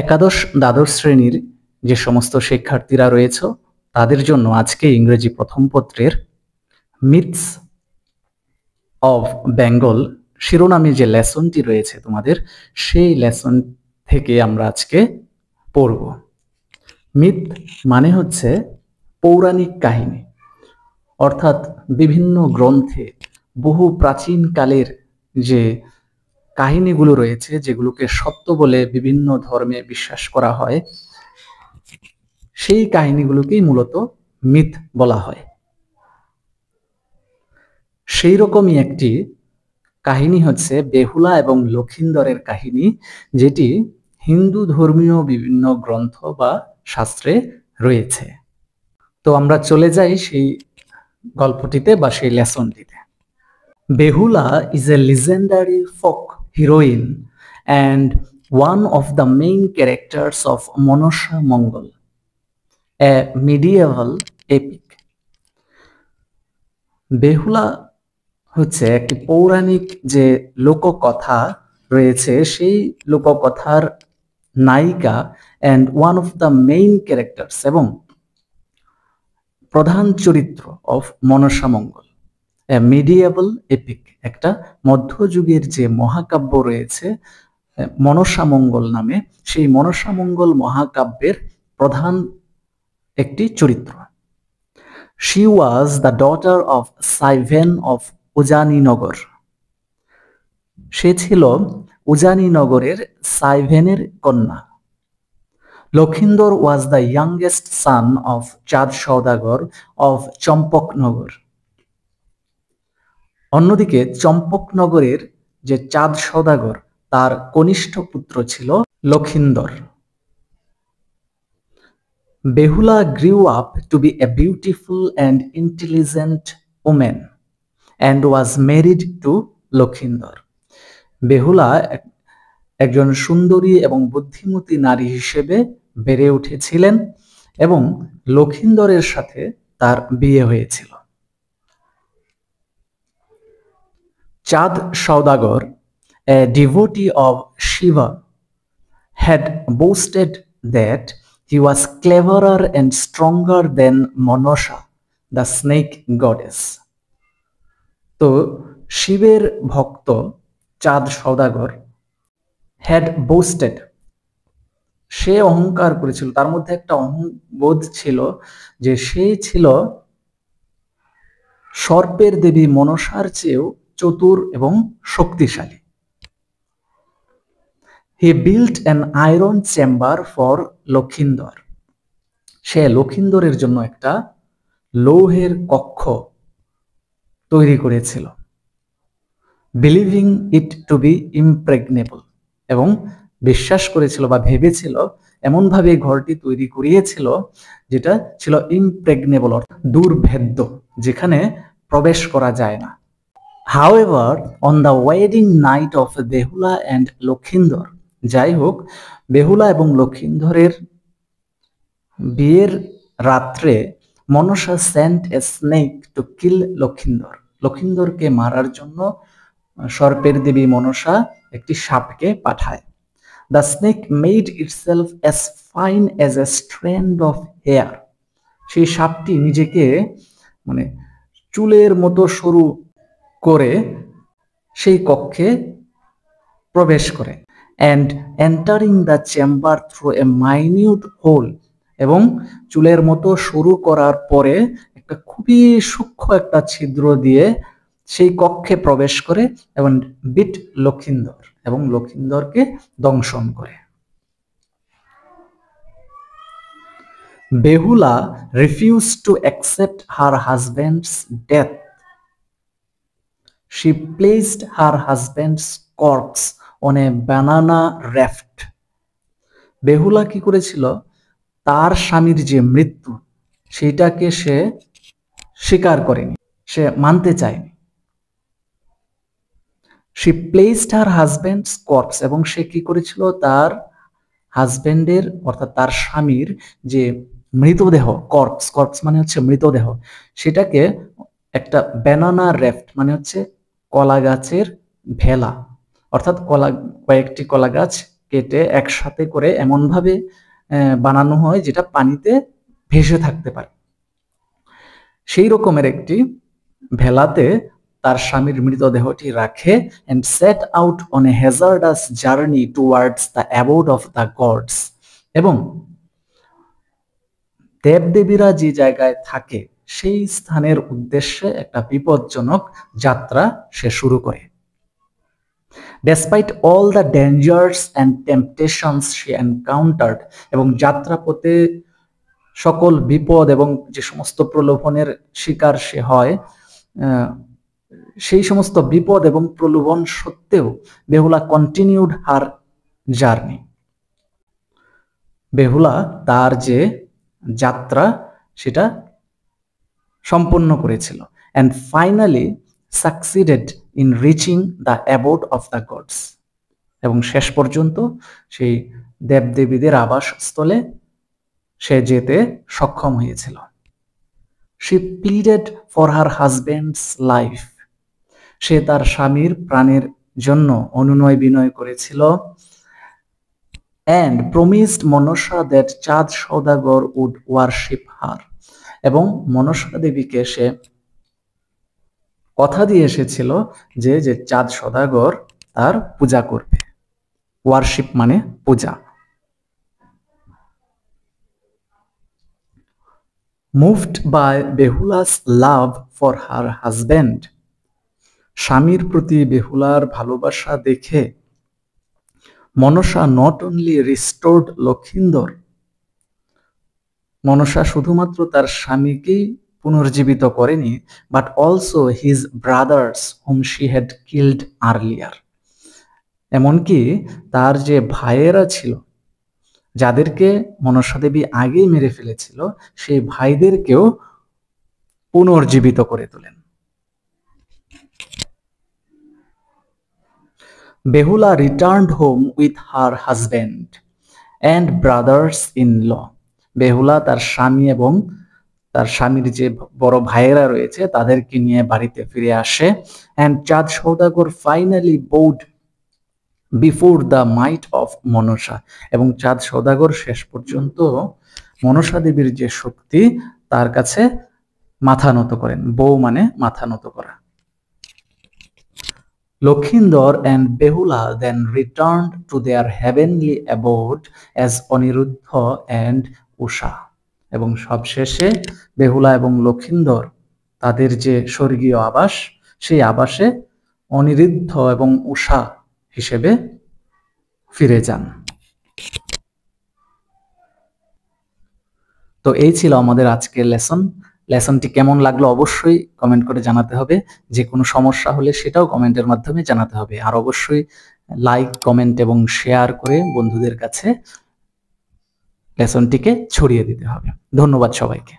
একাদশ দ্বাদশ শ্রেণীর যে সমস্ত শিক্ষার্থীরা রয়েছে তাদের জন্য আজকে ইংরেজি প্রথম পত্রের মিথস অফ বেঙ্গল শিরোনামে যে লেসনটি রয়েছে তোমাদের, সেই লেসন থেকে আমরা আজকে পড়ব। মিথ মানে হচ্ছে পৌরাণিক কাহিনী, অর্থাৎ বিভিন্ন গ্রন্থে বহু প্রাচীন কালের যে কাহিনীগুলো রয়েছে, যেগুলোকে সত্য বলে বিভিন্ন ধর্মে বিশ্বাস করা হয়, সেই কাহিনীগুলোকেই মূলত মিথ বলা হয়। সেই রকমই একটি কাহিনী হচ্ছে বেহুলা এবং লক্ষিন্দরের কাহিনী, যেটি হিন্দু ধর্মীয় বিভিন্ন গ্রন্থ বা শাস্ত্রে রয়েছে। তো আমরা চলে যাই সেই গল্পটিতে বা সেই লেসনটিতে। Behula is a legendary folk heroine and one of the main characters of Manosha Mongol, a medieval epic. Behula হচ্ছে একটি পৌরাণিক যে লোককথা রয়েছে, সেই লোককথার নায়িকা and one of the main characters এবং প্রধান চরিত্র of Manasa Mangal, medieval epic, একটা মধ্যযুগের যে মহাকাব্য রয়েছে মনসা মঙ্গল নামে, সেই মনসা মঙ্গল মহাকাব্যের প্রধান একটি চরিত্র। She was the daughter of Saiven of উজানিনগর। সে ছিল উজানিনগরের সাইভেনের কন্যা। Lakhindar was the youngest son of চাঁদ সওদাগর of চম্পকনগর। অন্যদিকে চম্পকনগরের যে চাঁদ সওদাগর, তার কনিষ্ঠ পুত্র ছিল Lakhindar. Behula grew up to be a beautiful and intelligent woman and was married to Lakhindar. Behula একজন সুন্দরী এবং বুদ্ধিমতী নারী হিসেবে বেড়ে উঠেছিলেন এবং লক্ষিন্দরের সাথে তার বিয়ে হয়েছিল। চাঁদ সওদাগর, a devotee of Shiva, had boasted that he was cleverer and stronger than Manosha, the snake goddess. তো শিবের ভক্ত চাঁদ সওদাগর had boasted, সে অহংকার করেছিল, তার মধ্যে একটা অহংবোধ ছিল যে সে ছিল সর্পের দেবী মনসার চেয়েও চতুর এবং শক্তিশালী। He built an iron chamber for Lakhindar. সে লক্ষিন্দরের জন্য একটা লৌহের কক্ষ তৈরি করেছিল। Believing it to be impregnable, এবং বিশ্বাস করেছিল বা ভেবেছিল, এমনভাবে ঘরটি তৈরি করিয়েছিল যেটা ছিল ইমপ্রেগনেবল, অর্থাৎ দুর্ভেদ্য, যেখানে প্রবেশ করা যায় না। However, on the wedding night of Behula and Lakhindar, যাই হোক, বেহুলা এবং লক্ষিন্দরের বিয়ের রাত্রে Manasa sent a snake to kill Lakhindar. লক্ষিন্দরকে মারার জন্য সর্পের দেবী মনসা একটি সাপকে পাঠায়। The snake made itself as fine as a strand of hair. সেই সাপটি নিজেকে চুলের মতো সরু করে সেই কক্ষে প্রবেশ করে। And entering the chamber through a minute hole, এবং চুলের মতো সরু করার পরে একটা খুবই সূক্ষ্ম একটা ছিদ্র দিয়ে সেই কক্ষে প্রবেশ করে এবং বিট লক্ষিন্দর, এবং লক্ষিন্দরকে দংশন করে। Behula refused to accept her husband's death. She placed her husband's corpse on a banana raft. Behula কি করেছিল, তার স্বামীর যে মৃত্যু সেটাকে সে স্বীকার করেনি, সে মানতে চায়নি। She placed her husband's corpse, এবং সে কি করেছিল, তার হাজবেন্ডের অর্থাৎ তার স্বামীর যে মৃতদেহ, কর্পস মানে হচ্ছে মৃতদেহ, সেটাকে একটা ব্যানানা রেফট মানে হচ্ছে কলা গাছের ভেলা, অর্থাৎ কয়েকটি কলা গাছ কেটে একসাথে করে এমন ভাবে বানানো হয় যেটা পানিতে ভেসে থাকতে পারে। সেই রকমের একটি ভেলাতে তার স্বামীর মৃতদেহটি রাখে and set out on a hazardous journey towards the abode of the gods। এবং দেবদেবীরা যে জায়গায় থাকে সেই স্থানের উদ্দেশ্যে একটা বিপজ্জনক যাত্রা সে শুরু করে। Despite all the dangers and temptations she encountered, এবং যাত্রাপথে সকল বিপদ এবং যে সমস্ত প্রলোভনের শিকার সে হয়, সেই সমস্ত বিপদ এবং প্রলোভন সত্ত্বেও বেহুলা কন্টিনিউড হার জার্নি। বেহুলা তার যে যাত্রা সেটা সম্পন্ন করেছিল and finally succeeded in reaching the abode of the gods। এবং শেষ পর্যন্ত সেই দেবদেবীদের আবাসস্থলে সে যেতে সক্ষম হয়েছিল। She pleaded for her husband's life। সে তার স্বামীর প্রাণের জন্য অনুনয় বিনয় করেছিল and promised মনসা that চাঁদ সওদাগর would worship her। এবং মনসা দেবীকে সে কথা দিয়ে এসেছিল যে চাঁদ সওদাগর তার পূজা করবে। ওয়ার্শিপ মানে পূজা। Moved by Behula's love for her husband, স্বামীর প্রতি বেহুলার ভালোবাসা দেখে Manasa not only restored Lakhindar, Manasa শুধুমাত্র তার স্বামীকেই পুনর্জীবিত করেনি, but also his brothers hmm she had killed earlier. এমনকি তার যে ভাইয়েরা ছিল যাদেরকে মনসা দেবী আগেই মেরে ফেলেছিল, সেই ভাইদেরকেও পুনর্জীবিত করে তোলেন। Behula returned home with her husband and brothers in law. Behula তার স্বামী এবং তার স্বামীর যে বড় ভাইয়েরা রয়েছে তাদেরকে নিয়ে বাড়িতে ফিরে আসে। And Chand Saudagar finally bowed before the might of Manasa. এবং চাঁদ সওদাগর শেষ পর্যন্ত মনসা দেবীর যে শক্তি তার কাছে মাথা নত করেন। বউ মানে মাথা নত করা। Lakhindar and Behula then returned to their heavenly abode as Aniruddha and উষা। এবং সবশেষে বেহুলা এবং লক্ষিন্দর তাদের যে স্বর্গীয় আবাস সেই আবাসে অনিরুদ্ধ এবং উষা হিসেবে ফিরে যান। তো এই ছিল আমাদের আজকের লেসনটি কেমন লাগলো অবশ্যই কমেন্ট করে জানাতে হবে। যে কোনো সমস্যা হলে সেটাও কমেন্টের মাধ্যমে জানাতে হবে। আর অবশ্যই লাইক, কমেন্ট এবং শেয়ার করে বন্ধুদের কাছে লেসনটিকে ছড়িয়ে দিতে হবে। ধন্যবাদ সবাইকে।